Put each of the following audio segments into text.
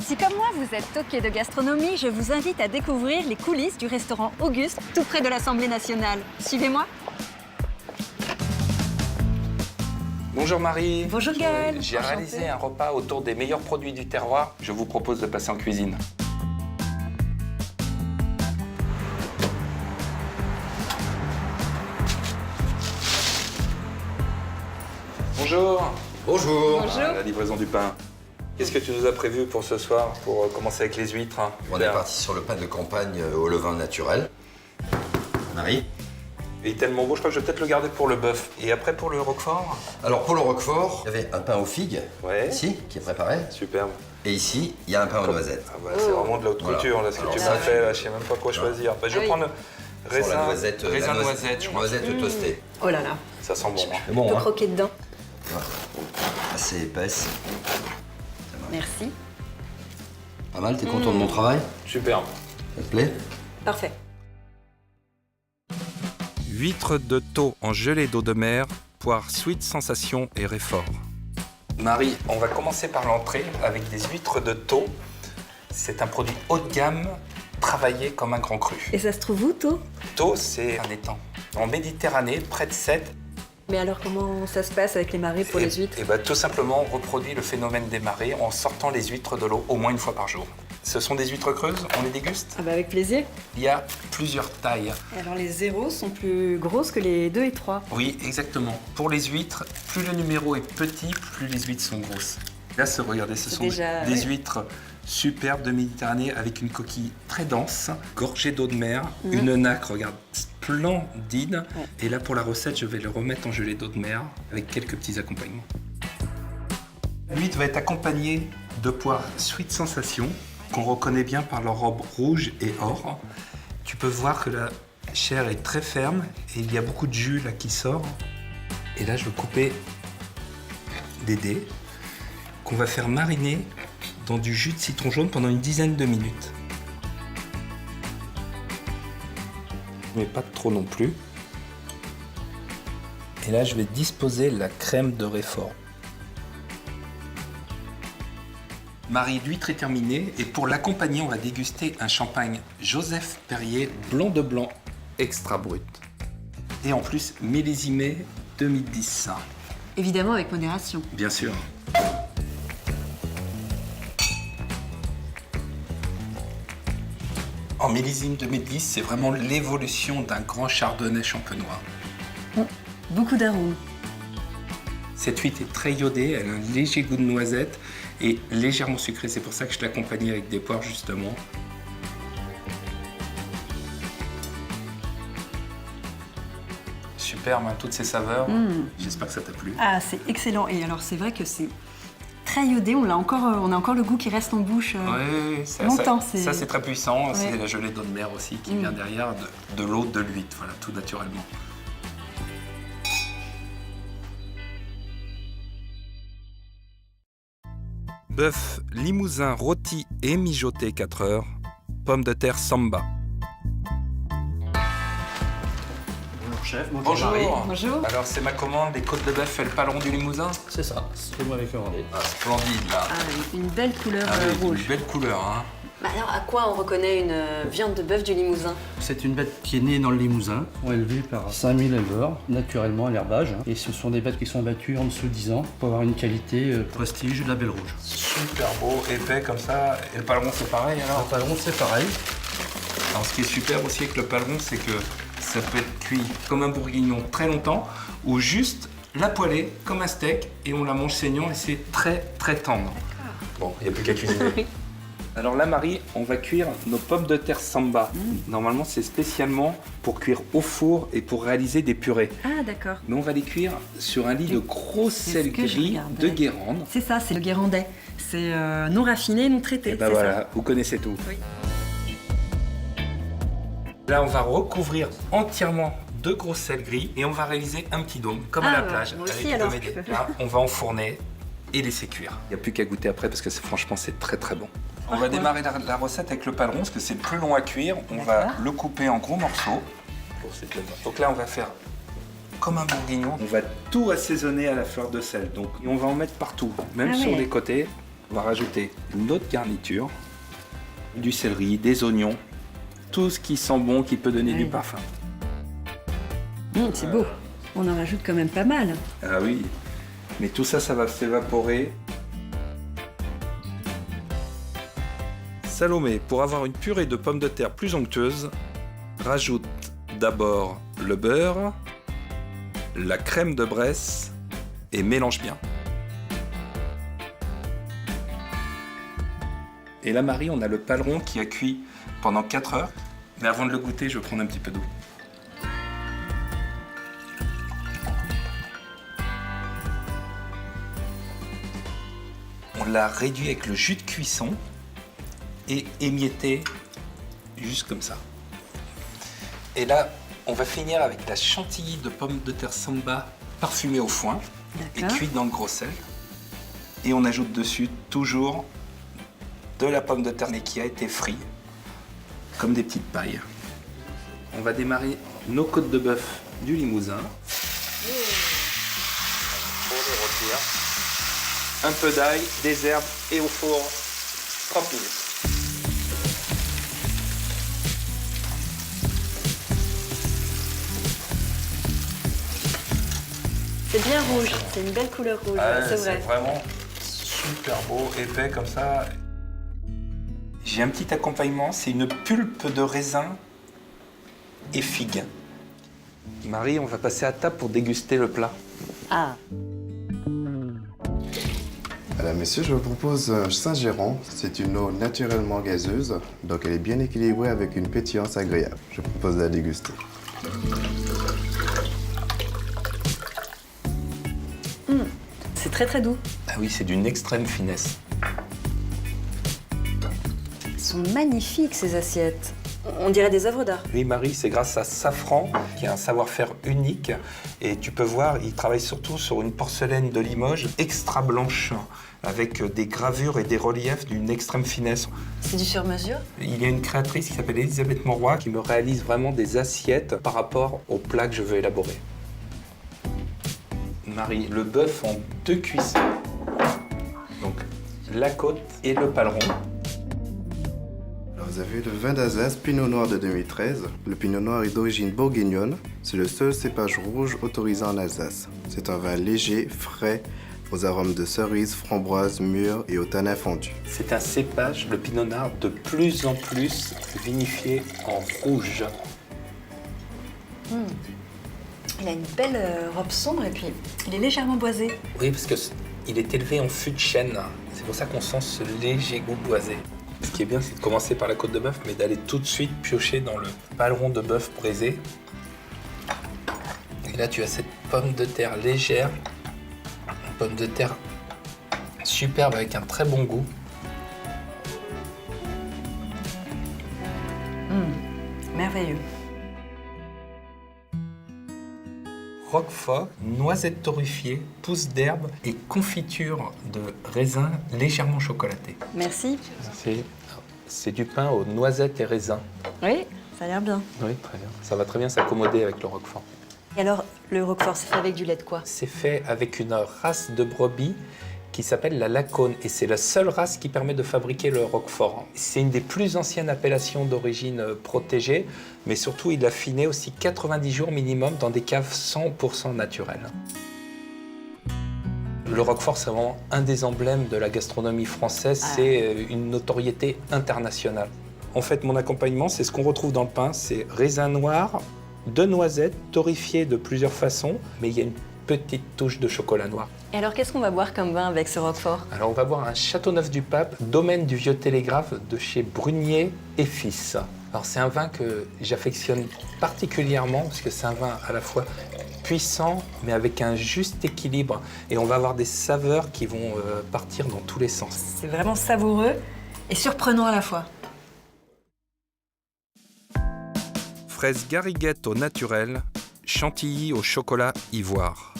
Si comme moi vous êtes toqué de gastronomie, je vous invite à découvrir les coulisses du restaurant Auguste, tout près de l'Assemblée nationale. Suivez-moi. Bonjour Marie. Bonjour Gaël. J'ai réalisé un repas autour des meilleurs produits du terroir. Je vous propose de passer en cuisine. Bonjour. Bonjour. Bonjour. La livraison du pain. Qu'est-ce que tu nous as prévu pour ce soir, pour commencer avec les huîtres? On est parti sur le pain de campagne au levain naturel. Marie? Il est tellement beau, je crois que je vais peut-être le garder pour le bœuf. Et après pour le roquefort? Alors pour le roquefort, il y avait un pain aux figues, Ouais. ici, qui est préparé. Superbe. Et ici, il y a un pain aux noisettes. Ah bah, c'est vraiment de la haute couture, là, ce que Alors tu ça, m'as fait, là, je sais même pas quoi choisir. Bah, je vais Ah oui. prendre Sur raisin, la noisette, raisin noisette, je crois. noisette toastée. Oh là là, Ça sent bon. hein. C'est bon, on peut hein? croquer dedans. Voilà. Assez épaisse. Merci. Pas mal, t'es content de mon travail? Superbe. Ça te plaît? Parfait. Huîtres de thau en gelée d'eau de mer, poire sweet sensation et réfort. Marie, on va commencer par l'entrée avec des huîtres de thau. C'est un produit haut de gamme, travaillé comme un grand cru. Et ça se trouve où, Thau? Thau, c'est un étang. En Méditerranée, près de Sète. Mais alors comment ça se passe avec les marées pour les huîtres? Et bah, tout simplement, on reproduit le phénomène des marées en sortant les huîtres de l'eau au moins une fois par jour. Ce sont des huîtres creuses, on les déguste. Ah bah avec plaisir. Il y a plusieurs tailles. Et alors les 0 sont plus grosses que les 2 et 3. Oui, exactement. Pour les huîtres, plus le numéro est petit, plus les huîtres sont grosses. Là, regardez, ce C'est sont déjà, des ouais. huîtres superbes de Méditerranée avec une coquille très dense, gorgée d'eau de mer, une nacre, regarde, splendide. Ouais. Et là, pour la recette, je vais le remettre en gelée d'eau de mer avec quelques petits accompagnements. L'huître va être accompagnée de poires Sweet Sensation, qu'on reconnaît bien par leur robe rouge et or. Tu peux voir que la chair est très ferme et il y a beaucoup de jus là qui sort. Et là, je vais couper des dés qu'on va faire mariner dans du jus de citron jaune pendant une dizaine de minutes. Mais pas trop non plus. Et là, je vais disposer la crème de réfort. Marie, l'huître est terminée et pour l'accompagner, on va déguster un champagne Joseph Perrier blanc de blanc extra brut. Et en plus, millésimé 2010. Évidemment avec modération. Bien sûr. En millésime 2010, c'est vraiment l'évolution d'un grand chardonnay champenois. Beaucoup d'arômes. Cette huître est très iodée, elle a un léger goût de noisette et légèrement sucré. C'est pour ça que je l'accompagnais avec des poires justement. Superbe, hein, toutes ces saveurs. J'espère que ça t'a plu. Ah, c'est excellent. Et alors c'est vrai que c'est très iodé. On a encore le goût qui reste en bouche. Oui, longtemps, ça c'est très puissant. Ouais. C'est la gelée d'eau de mer aussi qui vient derrière de l'eau de l'huître, voilà, tout naturellement. Bœuf limousin rôti et mijoté 4 heures. Pommes de terre samba. Bonjour chef, Bonjour. Bonjour. Alors c'est ma commande, des côtes de bœuf et le paleron du limousin. C'est ça, c'est moi avec commandé. Ah, splendide là. Ah, une belle couleur Ah oui, rouge. une belle couleur, hein. Bah alors à quoi on reconnaît une viande de bœuf du Limousin? C'est une bête qui est née dans le Limousin, élevée par 5000 éleveurs, naturellement à l'herbage. Et ce sont des bêtes qui sont battues en dessous de 10 ans pour avoir une qualité prestige de la belle rouge. Super beau, épais comme ça. Et le paleron c'est pareil alors. Le paleron c'est pareil. Alors ce qui est super aussi avec le paleron, c'est que ça peut être cuit comme un bourguignon très longtemps ou juste la poêler comme un steak et on la mange saignant et c'est très très tendre. Bon, il n'y a plus qu'à cuisiner. Alors là, Marie, on va cuire nos pommes de terre samba. Normalement, c'est spécialement pour cuire au four et pour réaliser des purées. Ah d'accord. Mais on va les cuire sur un lit de gros C'est sel ce que je gris regardais. de Guérande. C'est ça, c'est le guérandais. C'est non raffiné, non traité. Et ben c'est voilà, ça. vous connaissez tout. Oui. Là, on va recouvrir entièrement de gros sel gris et on va réaliser un petit dôme, comme à Ah, la bah, plage. moi aussi, avec des alors, pommes et des- je peux. Là, on va enfourner et laisser cuire. Il n'y a plus qu'à goûter après parce que franchement, c'est très très bon. On va démarrer la recette avec le paleron parce que c'est plus long à cuire. On va D'accord. le couper en gros morceaux. Donc là, on va faire comme un bourguignon. On va tout assaisonner à la fleur de sel. Donc, on va en mettre partout, même Ah sur ouais. les côtés. On va rajouter notre garniture, du céleri, des oignons, tout ce qui sent bon, qui peut donner du parfum. C'est beau. On en rajoute quand même pas mal. Ah oui, mais tout ça, ça va s'évaporer. Salomé, pour avoir une purée de pommes de terre plus onctueuse, rajoute d'abord le beurre, la crème de Bresse et mélange bien. Et là, Marie, on a le paleron qui a cuit pendant 4 heures. Mais avant de le goûter, je vais prendre un petit peu d'eau. On l'a réduit avec le jus de cuisson et émietté juste comme ça. Et là, on va finir avec la chantilly de pommes de terre samba parfumée au foin et cuite dans le gros sel. Et on ajoute dessus toujours de la pomme de terre qui a été frite, comme des petites pailles. On va démarrer nos côtes de bœuf du Limousin. Pour les rôtir. Un peu d'ail, des herbes et au four 30 minutes. C'est bien rouge, c'est une belle couleur rouge, c'est vrai. C'est vraiment super beau, épais comme ça. J'ai un petit accompagnement, c'est une pulpe de raisin et figue. Marie, on va passer à table pour déguster le plat. Ah. Alors, messieurs, je vous propose Saint-Géron. C'est une eau naturellement gazeuse, donc elle est bien équilibrée avec une pétillance agréable. Je vous propose de la déguster. C'est très très doux. Ah oui, c'est d'une extrême finesse. Ils sont magnifiques ces assiettes. On dirait des œuvres d'art. Oui, Marie, c'est grâce à Safran, qui a un savoir-faire unique. Et tu peux voir, il travaille surtout sur une porcelaine de Limoges extra blanche, avec des gravures et des reliefs d'une extrême finesse. C'est du sur-mesure? Il y a une créatrice qui s'appelle Elisabeth Monroy qui me réalise vraiment des assiettes par rapport au plat que je veux élaborer. Marie, le bœuf en 2 cuissons. Donc, la côte et le paleron. Alors, vous avez le vin d'Alsace Pinot Noir de 2013. Le Pinot Noir est d'origine bourguignonne. C'est le seul cépage rouge autorisé en Alsace. C'est un vin léger, frais, aux arômes de cerise, framboise, mûre et au tanin fondu. C'est un cépage, le Pinot Noir, de plus en plus vinifié en rouge. Il a une belle robe sombre et puis il est légèrement boisé. Oui, parce qu'il est élevé en fût de chêne. C'est pour ça qu'on sent ce léger goût boisé. Ce qui est bien, c'est de commencer par la côte de bœuf, mais d'aller tout de suite piocher dans le paleron de bœuf braisé. Et là, tu as cette pomme de terre légère, une pomme de terre superbe avec un très bon goût. Merveilleux. Roquefort, noisettes torréfiées, pousses d'herbe et confiture de raisin légèrement chocolaté. Merci. C'est du pain aux noisettes et raisins. Oui, ça a l'air bien. Oui, très bien. Ça va très bien s'accommoder avec le roquefort. Et alors, le roquefort, c'est fait avec du lait de quoi? C'est fait avec une race de brebis qui s'appelle la Lacône et c'est la seule race qui permet de fabriquer le roquefort. C'est une des plus anciennes appellations d'origine protégée, mais surtout il a affiné aussi 90 jours minimum dans des caves 100% naturelles. Le roquefort, c'est vraiment un des emblèmes de la gastronomie française, c'est une notoriété internationale. En fait, mon accompagnement, c'est ce qu'on retrouve dans le pain, c'est raisin noir, de noisettes torréfiées de plusieurs façons, mais il y a une petite touche de chocolat noir. Et alors, qu'est-ce qu'on va boire comme vin avec ce roquefort? Alors, on va boire un Châteauneuf-du-Pape, domaine du Vieux Télégraphe de chez Brunier et Fils. Alors, c'est un vin que j'affectionne particulièrement parce que c'est un vin à la fois puissant, mais avec un juste équilibre. Et on va avoir des saveurs qui vont partir dans tous les sens. C'est vraiment savoureux et surprenant à la fois. Fraises gariguettes au naturel, chantilly au chocolat ivoire.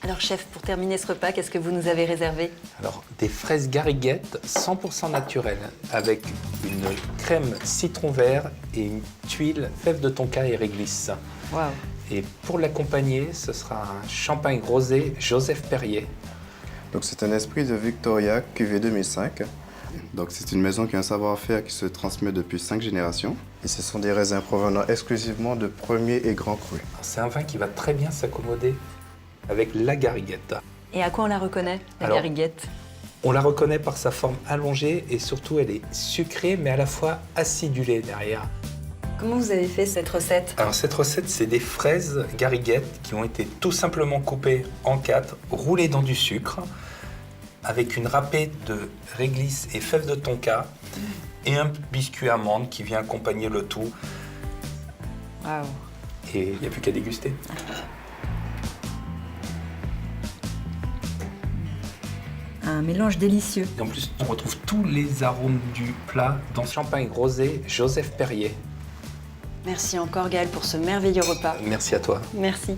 Alors chef, pour terminer ce repas, qu'est-ce que vous nous avez réservé? Alors, des fraises gariguettes 100% naturelles, avec une crème citron vert et une tuile fève de tonka et réglisse. Waouh. Et pour l'accompagner, ce sera un champagne rosé Joseph Perrier. Donc c'est un esprit de Victoria cuvée 2005. Donc c'est une maison qui a un savoir-faire qui se transmet depuis 5 générations. Et ce sont des raisins provenant exclusivement de premiers et grands crus. C'est un vin qui va très bien s'accommoder avec la gariguette. Et à quoi on la reconnaît, la Alors, gariguette? On la reconnaît par sa forme allongée et surtout elle est sucrée mais à la fois acidulée derrière. Comment vous avez fait cette recette? Alors cette recette, c'est des fraises gariguettes qui ont été tout simplement coupées en 4, roulées dans du sucre, avec une râpée de réglisse et fèves de tonka et un biscuit amande qui vient accompagner le tout. Waouh. Et il n'y a plus qu'à déguster. Un mélange délicieux. Et en plus, on retrouve tous les arômes du plat dans ce champagne rosé Joseph Perrier. Merci encore Gaël pour ce merveilleux repas. Merci à toi. Merci.